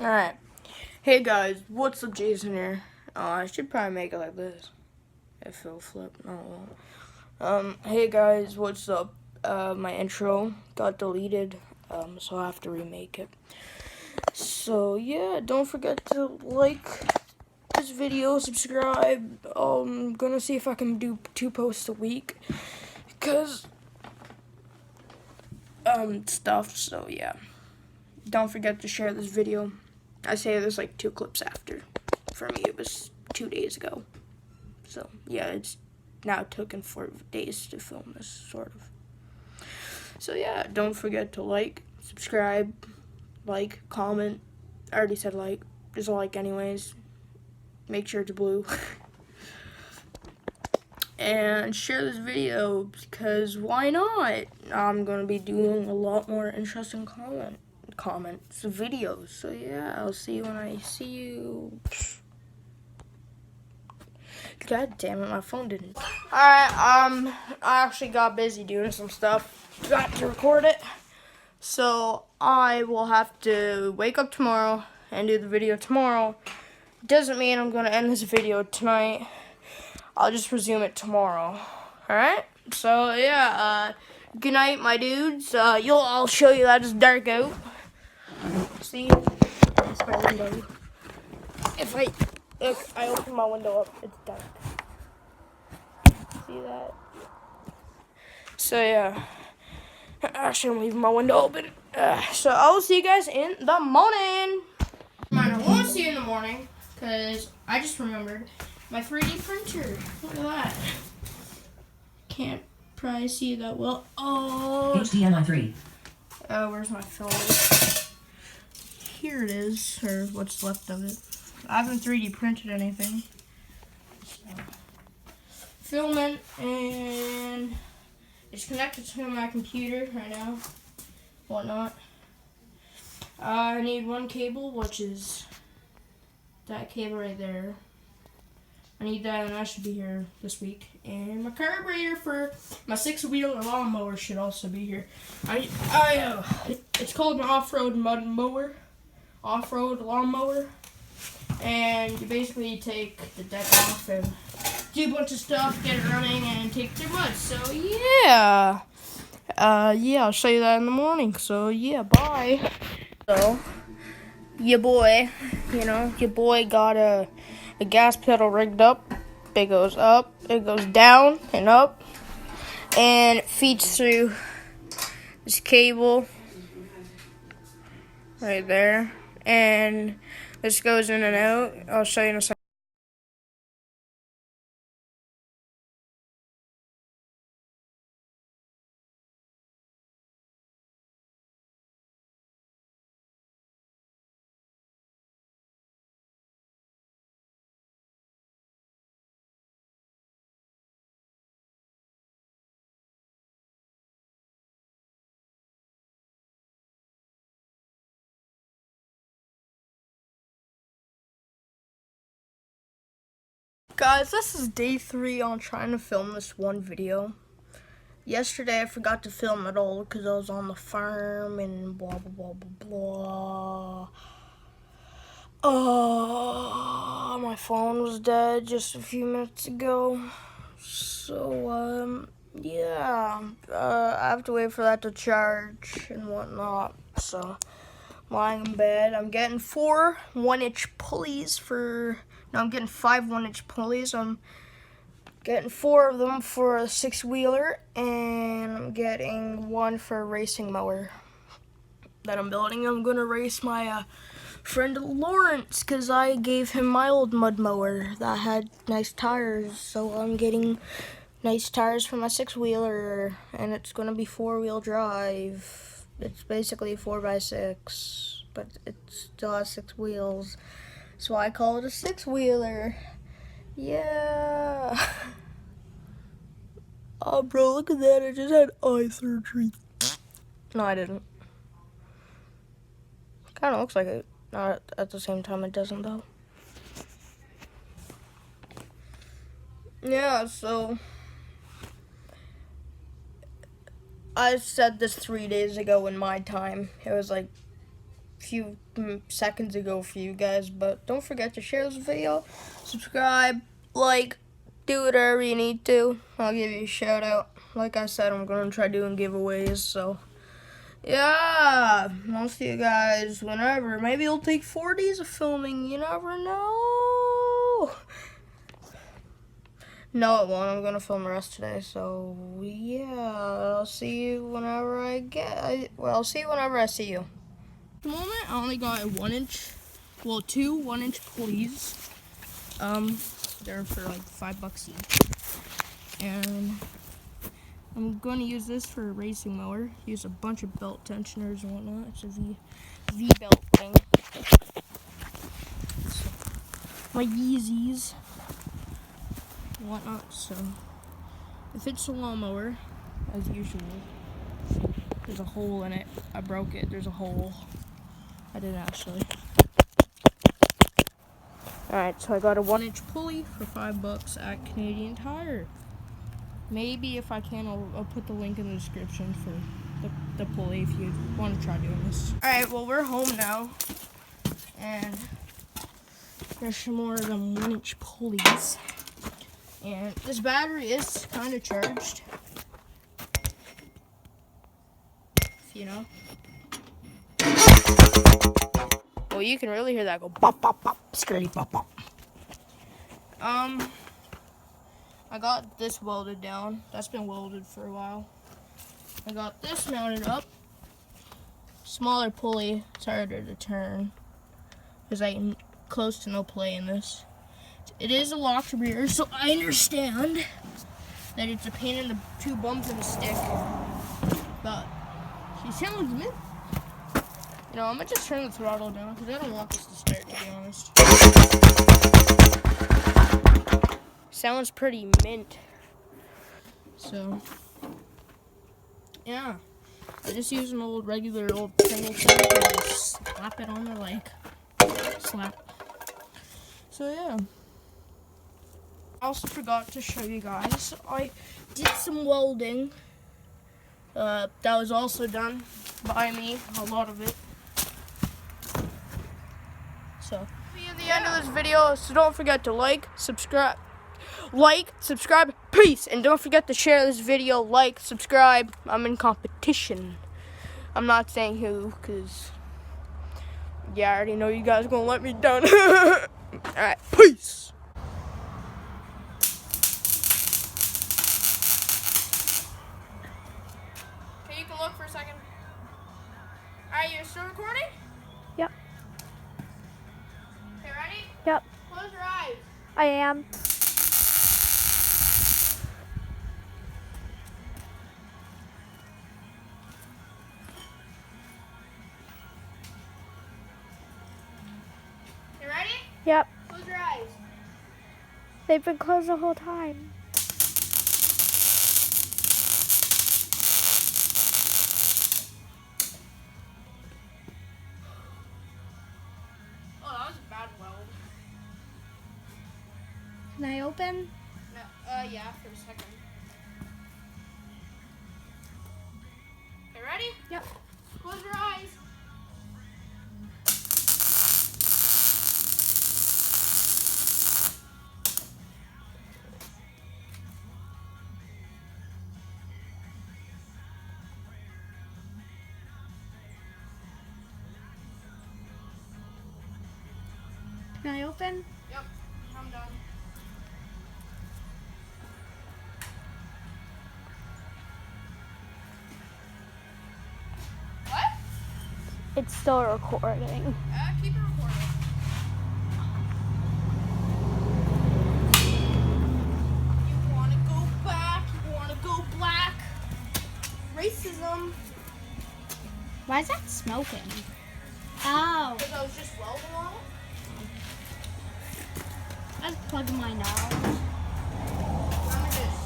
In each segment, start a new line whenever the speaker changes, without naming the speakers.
Alright. Hey guys, what's up, Jason here? I should probably make it like this. If it'll flip. Hey guys, what's up? My intro got deleted, so I have to remake it. So yeah, don't forget to like this video, subscribe. I'm gonna see if I can do 2 posts a week. Because stuff, so yeah. Don't forget to share this video. I say there's like 2 clips after. For me, it was 2 days ago. So yeah, it's now taken 4 days to film this, sort of. So yeah, don't forget to like, subscribe, comment. I already said like. Just a like anyways. Make sure it's blue. And share this video because why not? I'm gonna be doing a lot more interesting comments, videos. So yeah, I'll see you when I see you. God damn it, my phone didn't. Alright, I actually got busy doing some stuff. Got to record it. So I will have to wake up tomorrow and do the video tomorrow. Doesn't mean I'm gonna end this video tonight. I'll just resume it tomorrow. Alright? So yeah, good night, my dudes. I'll show you that it's dark out. See? That's my window. If I open my window up, it's dark. See that? So yeah. Actually, I'm leaving my window open. So I will see you guys in the morning. I won't see you in the morning because I just remembered my 3D printer. Look at that. Can't probably see that well. Oh.
HDMI 3.
Oh, where's my film? Here it is, or what's left of it. I haven't 3D printed anything. So, filming, and it's connected to my computer right now. Whatnot. I need one cable, which is that cable right there. I need that, and that should be here this week. And my carburetor for my 6-wheeler lawnmower should also be here. It's called an off-road mud mower, off-road lawnmower, and you basically take the deck off and do a bunch of stuff, get it running, and take it through mud. So yeah, I'll show you that in the morning. So yeah, bye. So your boy got a gas pedal rigged up. It goes up, it goes down and up, and it feeds through this cable right there, and this goes in and out. I'll show you in a second. Guys, this is day 3 on trying to film this one video. Yesterday I forgot to film it all because I was on the farm and blah blah blah blah blah. Oh, my phone was dead just a few minutes ago. So yeah, I have to wait for that to charge and whatnot. So lying in bed, I'm getting 4 1-inch pulleys I'm getting 5 1-inch pulleys. I'm getting 4 of them for a 6-wheeler, and I'm getting 1 for a racing mower that I'm building. I'm gonna race my friend Lawrence because I gave him my old mud mower that had nice tires. So I'm getting nice tires for my 6-wheeler, and it's gonna be 4-wheel drive. It's basically 4x6, but it still has 6 wheels. So I call it a 6-wheeler. Yeah. Oh, bro, look at that. I just had eye surgery. No, I didn't. Kind of looks like it. Not at the same time, it doesn't, though. Yeah, so I said this 3 days ago in my time. It was like few seconds ago for you guys, but don't forget to share this video, subscribe, like, do whatever you need to. I'll give you a shout out. Like I said, I'm gonna try doing giveaways, so yeah, I'll see you guys whenever. Maybe it'll take 4 days of filming, you never know. No, it won't. I'm gonna film the rest today, so yeah, I'll see you whenever I'll see you whenever I see you. At the moment, I only got a 1-inch, well, 2 1-inch pulleys. They're for like $5 each, and I'm going to use this for a racing mower. Use a bunch of belt tensioners and whatnot. It's a V belt thing. So, my Yeezys and whatnot. So if it's a lawnmower, as usual, there's a hole in it. I broke it. There's a hole. I didn't actually. Alright, so I got a 1-inch pulley for $5 at Canadian Tire. Maybe if I can, I'll put the link in the description for the pulley if you want to try doing this. Alright, well, we're home now. And there's some more of them 1-inch pulleys. And this battery is kind of charged. You know. Well, you can really hear that go bop, bop, bop, skirty, bop, bop. I got this welded down. That's been welded for a while. I got this mounted up. Smaller pulley. It's harder to turn because I'm close to no play in this. It is a locked rear, so I understand that it's a pain in the 2 bums in the stick. But she sounds mint. You know, I'm gonna just turn the throttle down because I don't want this to start, to be honest. Sounds pretty mint. So, yeah. I just use an regular old Pringle thing and just slap it on there like slap. So, yeah. I also forgot to show you guys. I did some welding. That was also done by me, a lot of it. So, see you at the end of this video, so don't forget to like, subscribe, peace, and don't forget to share this video, like, subscribe. I'm in competition. I'm not saying who, because, yeah, I already know you guys are going to let me down. Alright, peace. Okay, you can look for a second. Alright, you're still recording?
Yep.
Okay, ready?
Yep.
Close your eyes.
I am.
You ready?
Yep.
Close your eyes.
They've been closed the whole time.
Oh, that was a bad weld.
Can I open?
No, yeah, for a second. Okay, ready?
Yep.
Close your eyes.
Can I open?
Yep, I'm done. What?
It's still recording.
Keep it recording. You want to go back? You want to go black? Racism.
Why is that smoking? Oh.
Because I was just welding on it.
I was plugging my nose.
I'm just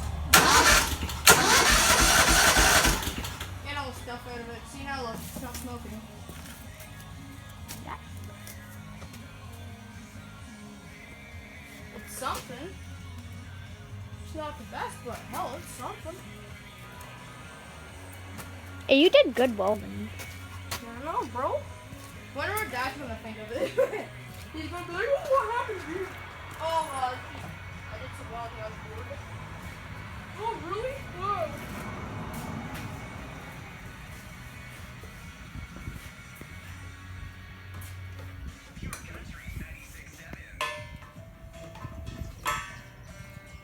get all the stuff out of it. See how it looks? It's not smoking.
Yeah.
It's something. It's not the best, but hell, it's something.
Hey, you did good welding.
I don't know, bro. When dad's gonna think of it. He's gonna be like, oh, what happened here? Oh, I did some welding on the board. Oh, really? Whoa.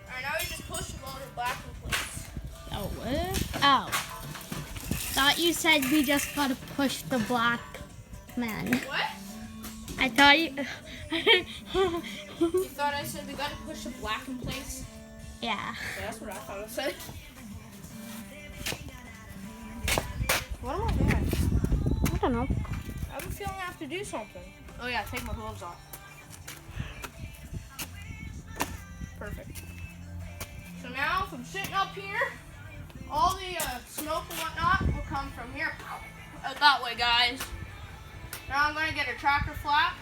Alright, now we just push the welder back in place.
Oh, what? Oh. Thought you said we just gotta push the black man.
What?
I thought you.
You thought I said we gotta push the black in place?
Yeah.
Yeah, that's what I thought I said. What am I doing?
I don't know.
I have a feeling I have to do something. Oh yeah, take my gloves off. Perfect. So now, if I'm sitting up here, all the smoke and whatnot will come from here. Out that way, guys. Now I'm gonna get a tractor flap.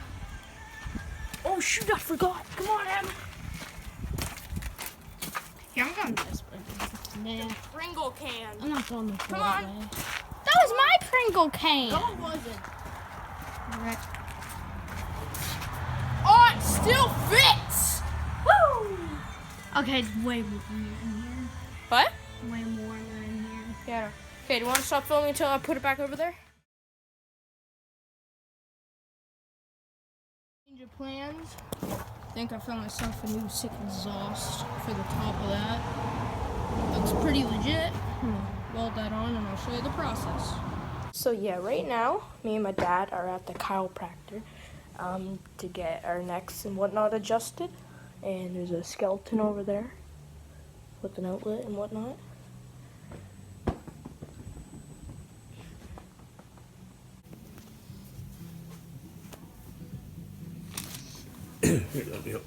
Oh shoot, I forgot. Come on, Em. Here, I'm going this way.
Nah.
Pringle can.
I'm not going the
Come
full
on.
way. That was my Pringle can.
No, it wasn't.
Rick.
Oh, it still fits! Woo!
Okay, it's way more in here.
What?
Way more in here.
Yeah. Okay, do you want to stop filming until I put it back over there? Change of plans. I think I found myself a new sick exhaust for the top of that. Looks pretty legit. Weld that on and I'll show you the process. So yeah, right now, me and my dad are at the chiropractor to get our necks and whatnot adjusted. And there's a skeleton over there with an outlet and whatnot.
Here, let me help.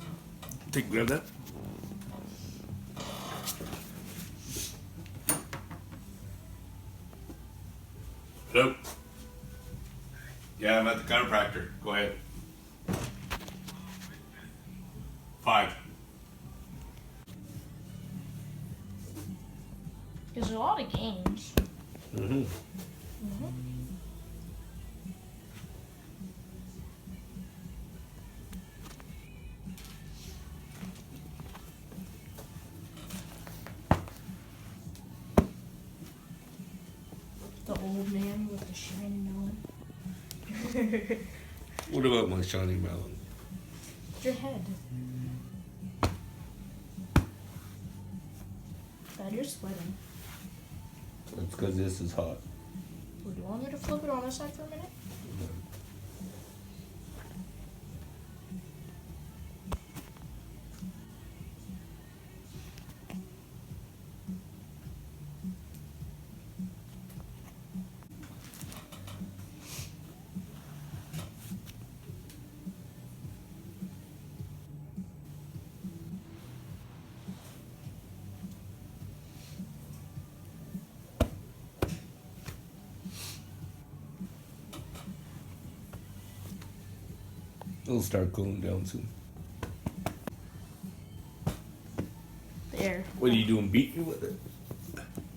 Grab that. Hello? Yeah, I'm at the chiropractor. Go ahead. 5.
There's a lot of games.
Mm-hmm.
The old man with the shiny melon.
What about my shiny melon?
Your head. Dad, you're sweating.
That's because this is hot.
Would you want me to flip it on this side for a minute?
It'll start cooling down soon.
There.
What are you doing? Beat me with it?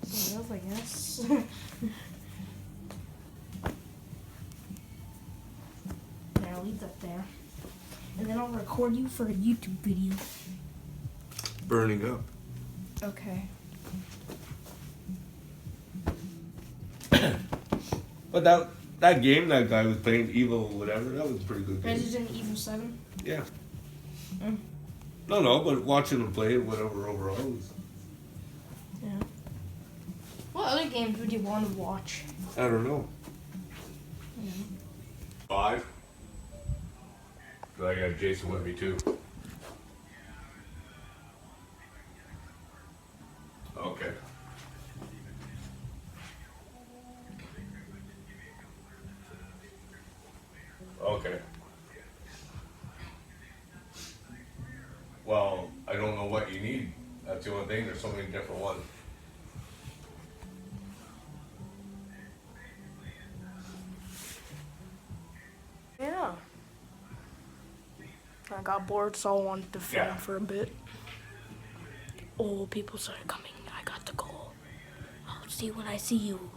Sort of, I guess. There, I'll leave that there. And then I'll record you for a YouTube video.
Burning up.
Okay.
But that game that guy was playing, Evo whatever, that was a pretty good game.
Resident Evil 7.
Yeah.
Mm.
No, but watching him play, whatever overall was.
Yeah. What other games would you want to watch?
I don't know.
Yeah.
5. I got Jason with me too. Okay. Okay. Well, I don't know what you need. That's the only thing. There's so many different ones.
Yeah. I got bored, so I wanted to film
Yeah.
for a bit. Old people started coming. I got to go. I'll see you when I see you.